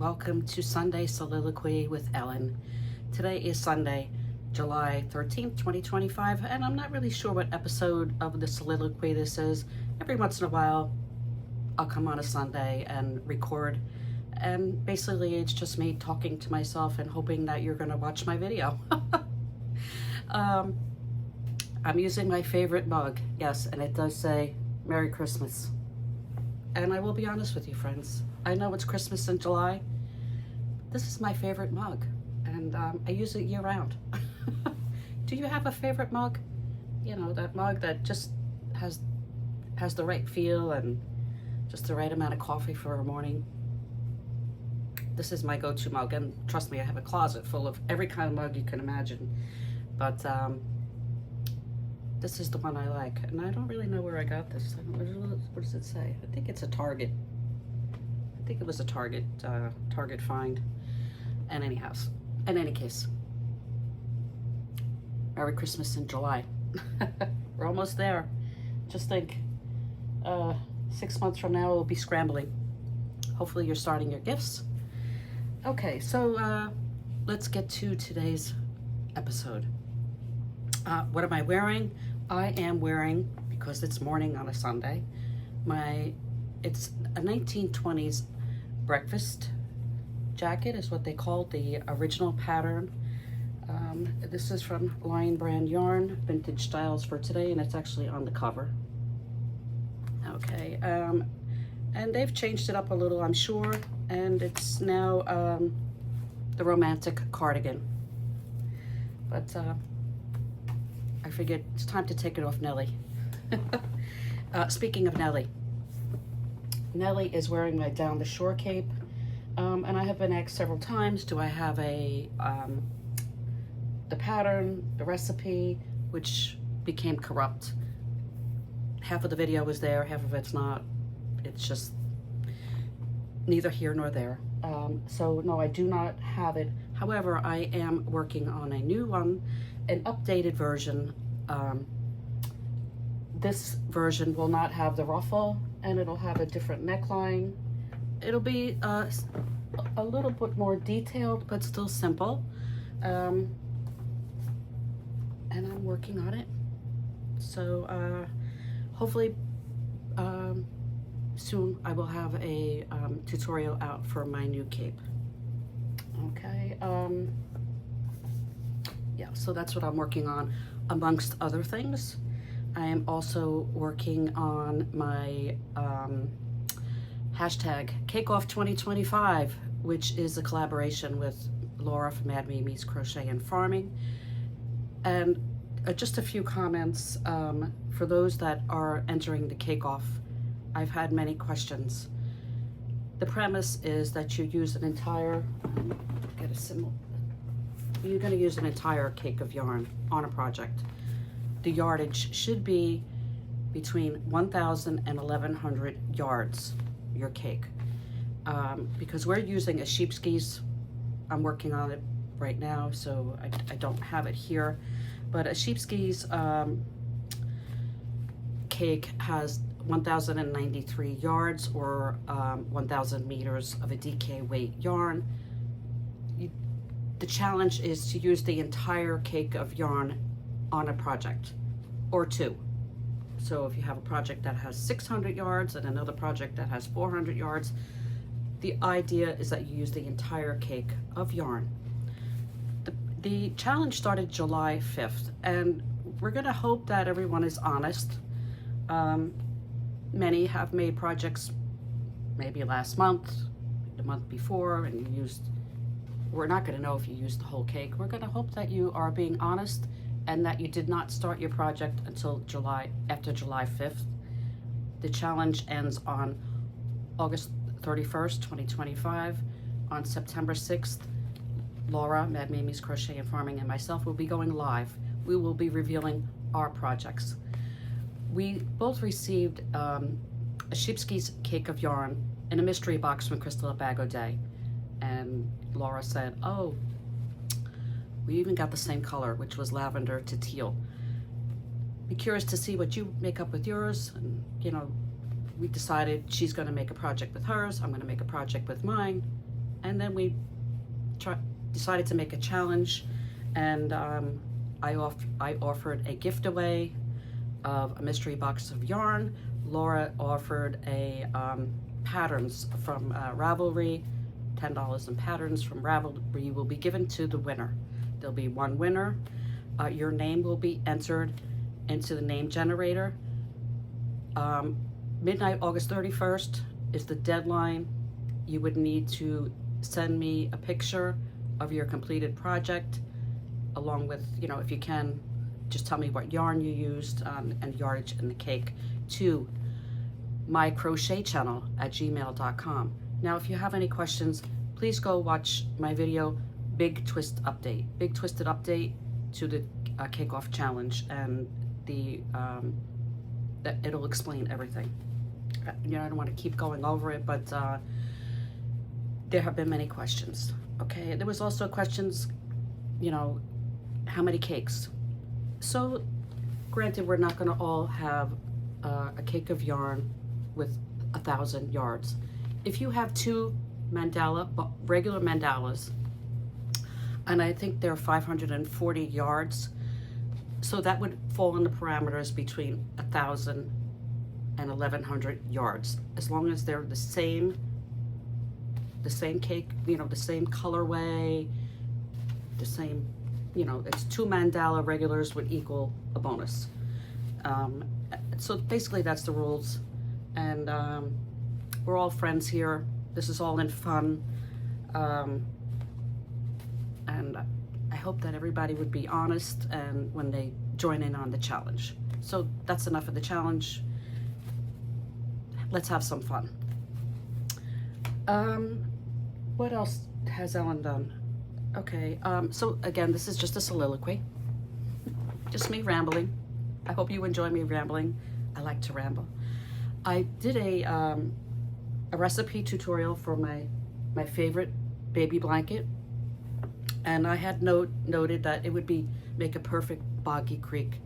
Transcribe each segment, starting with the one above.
welcome to Sunday Soliloquy with Ellen. Today is Sunday, July 13th, 2025, and I'm not really sure what episode of the Soliloquy this is. Every once in a while, I'll come on a Sunday and record, and basically it's just me talking to myself and hoping that you're going to watch my video. I'm using my favorite mug, yes, and it does say Merry Christmas. And I will be honest with you, friends. I know it's Christmas in July. This is my favorite mug, and I use it year round. Do you have a favorite mug? You know, that mug that just has the right feel and just the right amount of coffee for a morning. This is my go-to mug, and trust me, I have a closet full of every kind of mug you can imagine. But this is the one I like, and I don't really know where I got this. What does it say? I think it's a Target. I think it was a Target find. And in any case, Merry Christmas in July. We're almost there. Just think, 6 months from now we'll be scrambling. Hopefully you're starting your gifts. Okay, so let's get to today's episode. What am I wearing? I am wearing, because it's morning on a Sunday, it's a 1920s breakfast jacket is what they called the original pattern. This is from Lion Brand Yarn, Vintage Styles for Today, and it's actually on the cover. Okay, and they've changed it up a little, I'm sure, and it's now the romantic cardigan. But I figured it's time to take it off Nellie. Speaking of Nellie, Nellie is wearing my Down the Shore cape, and I have been asked several times, do I have the pattern, the recipe, which became corrupt. Half of the video was there, half of it's not. It's just neither here nor there. So no, I do not have it. However, I am working on a new one, an updated version. This version will not have the ruffle, and it'll have a different neckline. It'll be a little bit more detailed, but still simple. And I'm working on it. So hopefully soon I will have a tutorial out for my new cape. Okay. Yeah, so that's what I'm working on, amongst other things. I am also working on my hashtag CakeOff2025, which is a collaboration with Laura from Mad Mimi's Crochet and Farming. And just a few comments for those that are entering the Cake Off. I've had many questions. The premise is that you use an entire, get a symbol. You're going to use an entire cake of yarn on a project. The yardage should be between 1,000 and 1,100 yards, your cake. Because we're using a sheepskis. I'm working on it right now, so I don't have it here. But a sheepskis cake has 1,093 yards, or 1,000 meters of a DK weight yarn. The challenge is to use the entire cake of yarn on a project, or two. So if you have a project that has 600 yards and another project that has 400 yards, the idea is that you use the entire cake of yarn. The challenge started July 5th, and we're gonna hope that everyone is honest. Many have made projects maybe last month, the month before, and you used, we're not gonna know if you used the whole cake. We're gonna hope that you are being honest and that you did not start your project until after July 5th. The challenge ends on August 31st, 2025. On September 6th, Laura, Mad Mimi's Crochet and Farming, and myself will be going live. We will be revealing our projects. We both received a sheepskis cake of yarn in a mystery box from Crystal at Bag O'Day. And Laura said, oh, we even got the same color, which was lavender to teal. Be curious to see what you make up with yours. And, you know, we decided she's going to make a project with hers. I'm going to make a project with mine. and then we decided to make a challenge, and I offered a gift away of a mystery box of yarn. Laura offered a patterns from Ravelry. $10 in patterns from Ravelry will be given to the winner. There'll be one winner. Your name will be entered into the name generator. Midnight August 31st is the deadline. You would need to send me a picture of your completed project, along with, you know, if you can, just tell me what yarn you used and yardage in the cake, to my crochet channel at gmail.com. Now, if you have any questions, please go watch my video, Big Twisted Update to the Cake-Off Challenge, and it'll explain everything. You know, I don't want to keep going over it, but there have been many questions. Okay, there was also questions, you know, how many cakes? So, granted, we're not going to all have a cake of yarn with 1,000 yards. If you have two regular mandalas, and I think they're 540 yards, so that would fall in the parameters between 1,000 and 1,100 yards, as long as they're the same cake, you know, the same colorway, the same, you know, it's two mandala regulars would equal a bonus. So basically that's the rules, and we're all friends here. This is all in fun, and I hope that everybody would be honest and when they join in on the challenge. So that's enough of the challenge. Let's have some fun. What else has Ellen done? Okay, so again, this is just a soliloquy. Just me rambling. I hope you enjoy me rambling. I like to ramble. I did a recipe tutorial for my favorite baby blanket, and I had noted that it would make a perfect Boggy Creek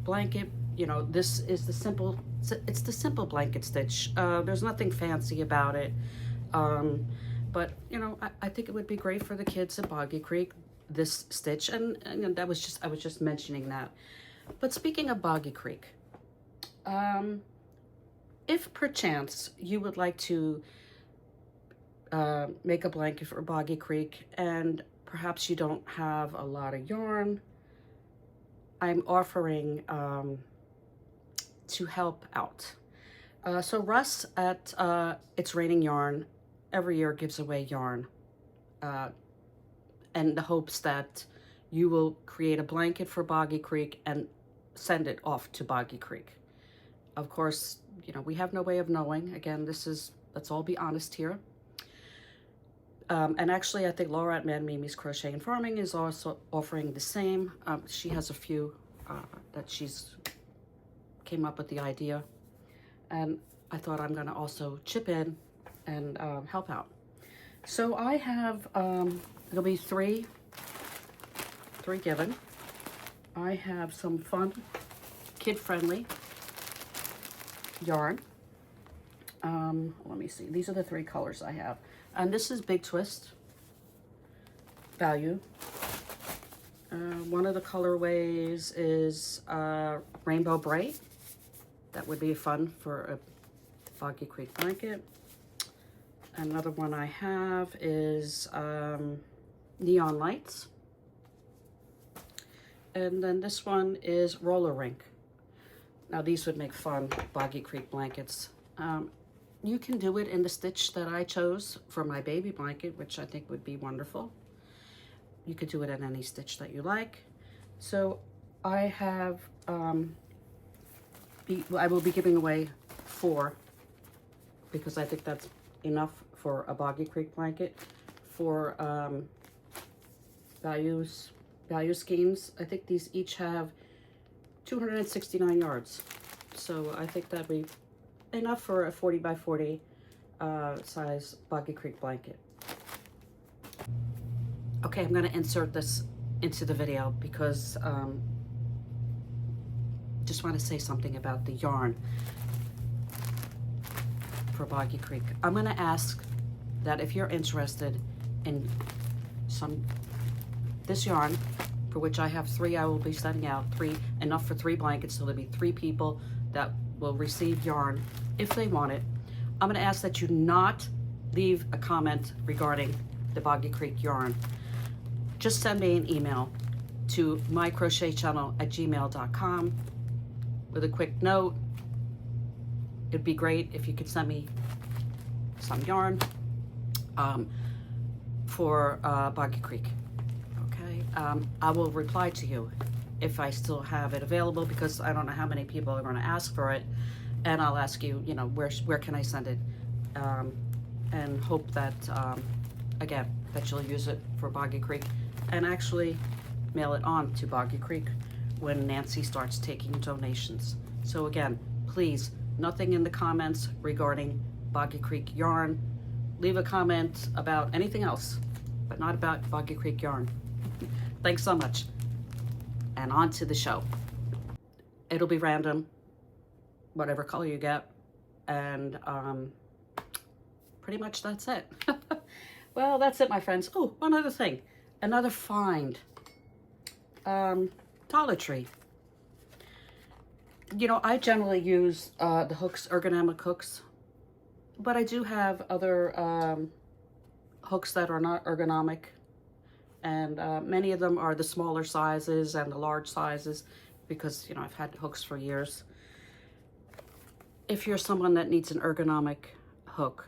blanket. You know, this is it's the simple blanket stitch. There's nothing fancy about it, but you know, I think it would be great for the kids at Boggy Creek, this stitch, and I was just mentioning that. But speaking of Boggy Creek, if perchance you would like to make a blanket for Boggy Creek and perhaps you don't have a lot of yarn, I'm offering to help out. So Russ at It's Raining Yarn every year gives away yarn in the hopes that you will create a blanket for Boggy Creek and send it off to Boggy Creek. Of course, you know, we have no way of knowing. Again, let's all be honest here. And actually, I think Laura at Mad Mimi's Crochet and Farming is also offering the same. She has a few that she's came up with the idea. And I thought I'm gonna also chip in and help out. So I have, there'll be three given. I have some fun, kid-friendly yarn. Let me see, these are the three colors I have. And this is Big Twist value. One of the colorways is Rainbow Bright. That would be fun for a Boggy Creek blanket. Another one I have is Neon Lights. And then this one is Roller Rink. Now these would make fun Boggy Creek blankets. You can do it in the stitch that I chose for my baby blanket, which I think would be wonderful. You could do it in any stitch that you like. So I have, I will be giving away 4 because I think that's enough for a Boggy Creek blanket. For value schemes, I think these each have 269 yards. So I think that'd be enough for a 40 by 40 size Boggy Creek blanket. Okay, I'm gonna insert this into the video because just want to say something about the yarn for Boggy Creek. I'm gonna ask that if you're interested in this yarn, for which I have 3, I will be sending out 3, enough for 3 blankets, so there'll be 3 people that will receive yarn if they want it. I'm going to ask that you not leave a comment regarding the Boggy Creek yarn. Just send me an email to mycrochetchannel@gmail.com with a quick note. It'd be great if you could send me some yarn for Boggy Creek. Okay, I will reply to you if I still have it available, because I don't know how many people are going to ask for it, and I'll ask you, you know, where can I send it, and hope that again that you'll use it for Boggy Creek, and actually mail it on to Boggy Creek when Nancy starts taking donations. So again, please, nothing in the comments regarding Boggy Creek yarn. Leave a comment about anything else, but not about Boggy Creek yarn. Thanks so much. And on to the show. It'll be random, whatever color you get, and pretty much that's it. Well, that's it, my friends. Oh, one other thing, another find. Dollar Tree. You know, I generally use the hooks, ergonomic hooks, but I do have other hooks that are not ergonomic, and many of them are the smaller sizes and the large sizes, because, you know, I've had hooks for years. If you're someone that needs an ergonomic hook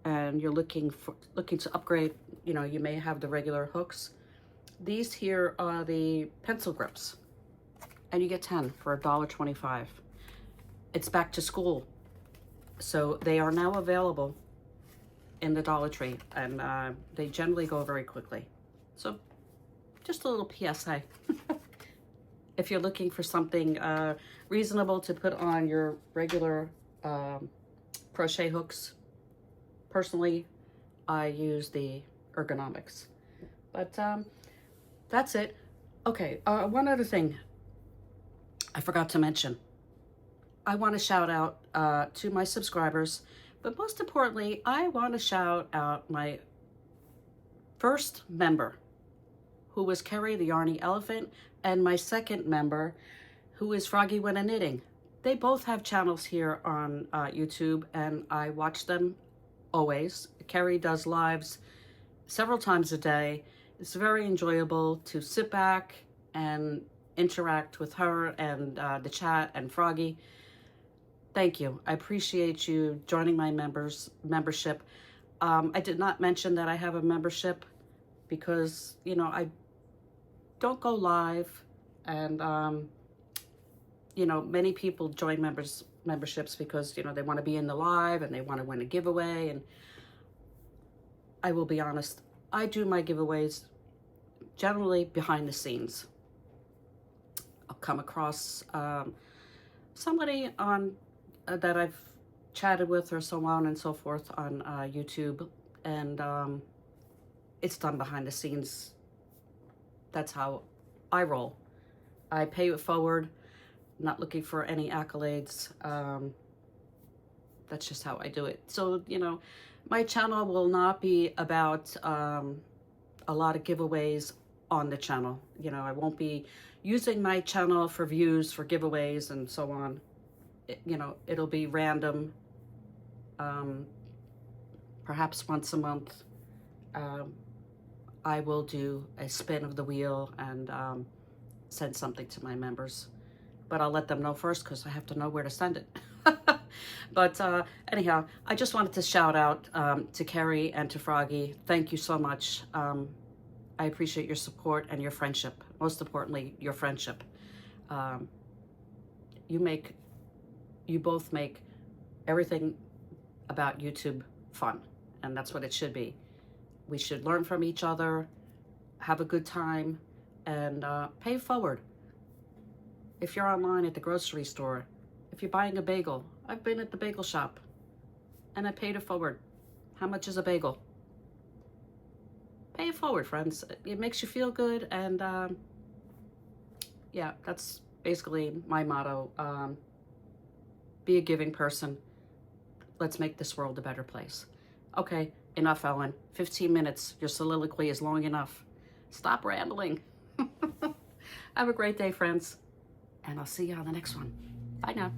and you're looking to upgrade, you know, you may have the regular hooks. These here are the pencil grips, and you get 10 for $1.25. It's back to school, so they are now available in the Dollar Tree, and they generally go very quickly. So just a little PSA. If you're looking for something reasonable to put on your regular crochet hooks, personally, I use the ergonomics. But that's it. Okay, one other thing I forgot to mention. I want to shout out to my subscribers, but most importantly, I want to shout out my first member, who was Carrie the Yarny Elephant, and my second member, who is Froggy When a Knitting. They both have channels here on YouTube, and I watch them always. Carrie does lives several times a day. It's very enjoyable to sit back and interact with her and the chat and Froggy. Thank you. I appreciate you joining my membership. I did not mention that I have a membership because, you know, I don't go live, and you know, many people join memberships because, you know, they want to be in the live and they want to win a giveaway. And I will be honest, I do my giveaways generally behind the scenes. I'll come across somebody on that I've chatted with, or so on and so forth, on YouTube, and it's done behind the scenes. That's how I roll. I pay it forward, not looking for any accolades. That's just how I do it. So, you know, my channel will not be about a lot of giveaways on the channel. You know, I won't be using my channel for views, for giveaways, and so on. You know, it'll be random. Perhaps once a month, I will do a spin of the wheel and send something to my members. But I'll let them know first, because I have to know where to send it. But anyhow, I just wanted to shout out to Carrie and to Froggy. Thank you so much. I appreciate your support and your friendship. Most importantly, your friendship. You both make everything about YouTube fun, and that's what it should be. We should learn from each other, have a good time, and pay forward. If you're online at the grocery store, if you're buying a bagel, I've been at the bagel shop and I paid it forward. How much is a bagel? Pay it forward, friends. It makes you feel good, and yeah, that's basically my motto. Be a giving person. Let's make this world a better place. Okay, enough, Ellen. 15 minutes. Your soliloquy is long enough. Stop rambling. Have a great day, friends. And I'll see you on the next one. Bye now.